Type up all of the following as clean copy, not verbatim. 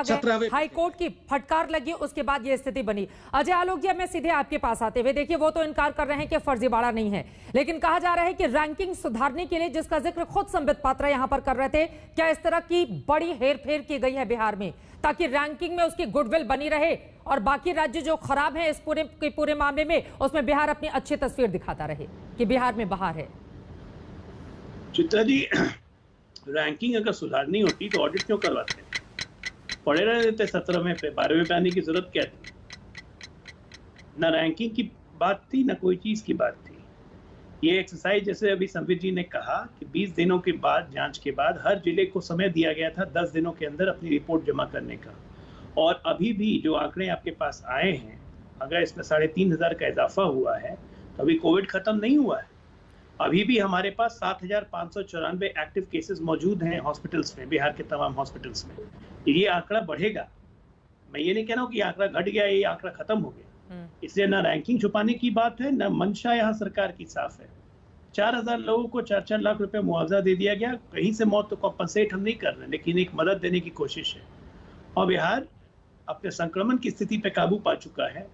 गए, हाईकोर्ट की फटकार लगी, उसके बाद ये स्थिति बनी। अजय आलोक जी, अब मैं सीधे आपके पास आते हुए, देखिए वो तो इनकार कर रहे हैं कि फर्जीवाड़ा नहीं है, लेकिन कहा जा रहा है कि रैंकिंग सुधारने के लिए, जिसका जिक्र खुद संबित पात्रा यहां पर कर रहे थे, क्या इस तरह की बड़ी हेरफेर की गई है बिहार में ताकि रैंकिंग में उसकी गुडविल बनी रहे और बाकी राज्य जो खराब है इस पूरे मामले में, उसमें बिहार अपनी अच्छी तस्वीर दिखाता रहे कि बिहार में बहार है? चित्रा जी, रैंकिंग अगर सुधारनी होती तो ऑडिट क्यों करवाते? पढ़े रहे देते 17 में पे, 12वें पे आने की जरूरत क्या थी? ना रैंकिंग की बात थी, ना कोई चीज की बात थी। ये एक्सरसाइज, जैसे अभी संबित जी ने कहा कि 20 दिनों के बाद, जांच के बाद, हर जिले को समय दिया गया था 10 दिनों के अंदर अपनी रिपोर्ट जमा करने का। और अभी भी जो आंकड़े आपके पास आए हैं, अगर इसमें 3500 का इजाफा हुआ है तो अभी कोविड खत्म नहीं हुआ है। अभी भी हमारे पास 7594 एक्टिव केसेस मौजूद हैं हॉस्पिटल्स में, बिहार के तमाम हॉस्पिटल्स में। ये आंकड़ा बढ़ेगा। मैं ये नहीं कह रहा हूँ कि आंकड़ा घट गया, ये आंकड़ा खत्म हो गया। इसलिए ना रैंकिंग छुपाने की बात है, ना मंशा यहाँ सरकार की साफ है। 4000 लोगों को 4-4 लाख रुपए मुआवजा दे दिया गया। कहीं से मौत तो कॉम्पनसेट हम नहीं कर रहे, लेकिन एक मदद देने की कोशिश है। और बिहार अपने संक्रमण की स्थिति पे काबू पा चुका है।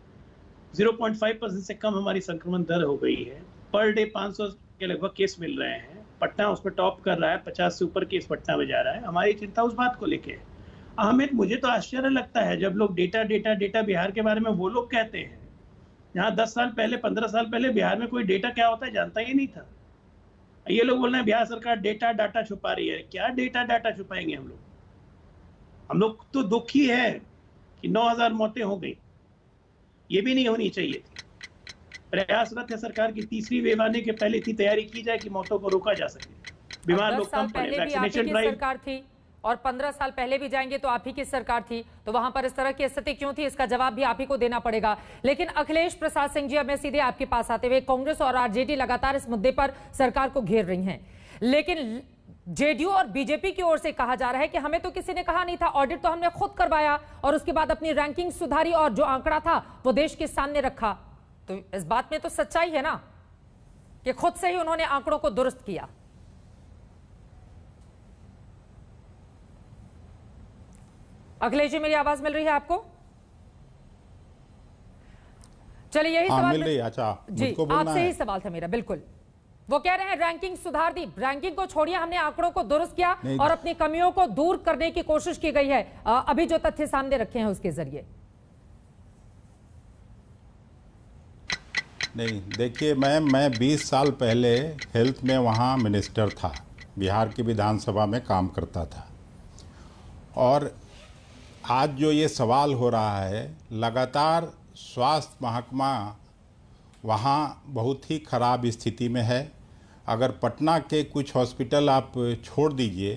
0.5% से कम हमारी संक्रमण दर हो गई है। पर डे 500 के लगभग केस मिल रहे हैं। पटना उसमें टॉप कर रहा है, 50 से ऊपर केस पटना में जा रहा है। हमारी चिंता उस बात को लेके है। अहमद, मुझे तो आश्चर्य लगता है जब लोग डेटा बिहार के बारे में वो लोग कहते हैं जहाँ 10 साल पहले, 15 साल पहले बिहार में कोई डेटा क्या होता है जानता ही नहीं था। ये लोग बोल रहे हैं बिहार सरकार डाटा छुपा रही है। क्या डाटा छुपाएंगे हम लोग? हम लोग तो दुखी है कि 9000 मौतें हो गई। ये भी नहीं होनी चाहिए थी। प्रयासरत है सरकार की तीसरी वेव आने के पहले इतनी तैयारी की जाए कि मौतों को रोका जा सके, बीमार लोग कम पड़े। वैक्सीनेशन ड्राइव सरकार थी और 15 साल पहले भी जाएंगे तो आप ही की सरकार थी, तो वहां पर इस तरह की स्थिति क्यों थी, इसका जवाब भी आप ही को देना पड़ेगा। लेकिन अखिलेश प्रसाद सिंह जी, अब मैं सीधे आपके पास आते हुए, कांग्रेस और आरजेडी लगातार इस मुद्दे पर सरकार को घेर रही हैं, लेकिन जेडीयू और बीजेपी की ओर से कहा जा रहा है कि हमें तो किसी ने कहा नहीं था, ऑडिट तो हमने खुद करवाया और उसके बाद अपनी रैंकिंग सुधारी और जो आंकड़ा था वो देश के सामने रखा। तो इस बात में तो सच्चाई है ना कि खुद से ही उन्होंने आंकड़ों को दुरुस्त किया। अखिलेश जी, मेरी आवाज मिल रही है आपको? चलिए, यही सवाल मिल रही है। अच्छा जी, आपसे ही सवाल था मेरा। बिल्कुल, वो कह रहे हैं रैंकिंग सुधार दी। रैंकिंग को छोड़िए, हमने आंकड़ों को दुरुस्त किया और अपनी कमियों को दूर करने की कोशिश की गई है अभी जो तथ्य सामने रखे हैं उसके जरिए। नहीं, देखिए, मैं 20 साल पहले हेल्थ में वहाँ मिनिस्टर था, बिहार की विधानसभा में काम करता था। और आज जो ये सवाल हो रहा है, लगातार स्वास्थ्य महकमा वहाँ बहुत ही ख़राब स्थिति में है। अगर पटना के कुछ हॉस्पिटल आप छोड़ दीजिए,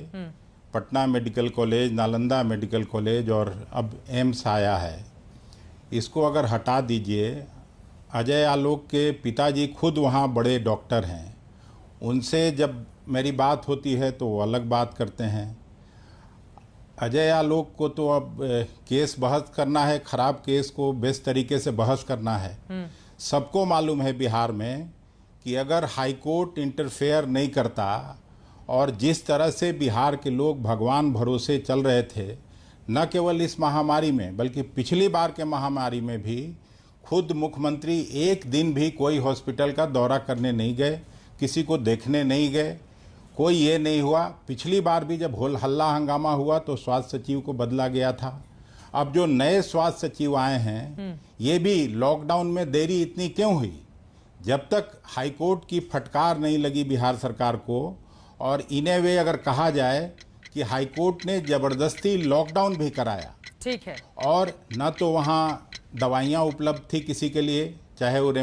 Patna medical college, Nalanda medical college और अब एम्स आया है, इसको अगर हटा दीजिए, अजय आलोक के पिताजी खुद वहाँ बड़े डॉक्टर हैं, उनसे जब मेरी बात होती है तो वो अलग बात करते हैं। अजय आलोक को तो अब केस बहस करना है, ख़राब केस को बेस्ट तरीके से बहस करना है। सबको मालूम है बिहार में कि अगर हाई कोर्ट इंटरफेयर नहीं करता और जिस तरह से बिहार के लोग भगवान भरोसे चल रहे थे, न केवल इस महामारी में बल्कि पिछली बार के महामारी में भी, खुद मुख्यमंत्री एक दिन भी कोई हॉस्पिटल का दौरा करने नहीं गए, किसी को देखने नहीं गए, कोई ये नहीं हुआ। पिछली बार भी जब हल्ला हंगामा हुआ तो स्वास्थ्य सचिव को बदला गया था। अब जो नए स्वास्थ्य सचिव आए हैं, ये भी लॉकडाउन में देरी इतनी क्यों हुई? जब तक हाईकोर्ट की फटकार नहीं लगी बिहार सरकार को, और इन्हें वे अगर कहा जाए कि हाईकोर्ट ने जबरदस्ती लॉकडाउन भी कराया, ठीक है, और न तो वहाँ दवाइयाँ उपलब्ध थी किसी के लिए, चाहे वो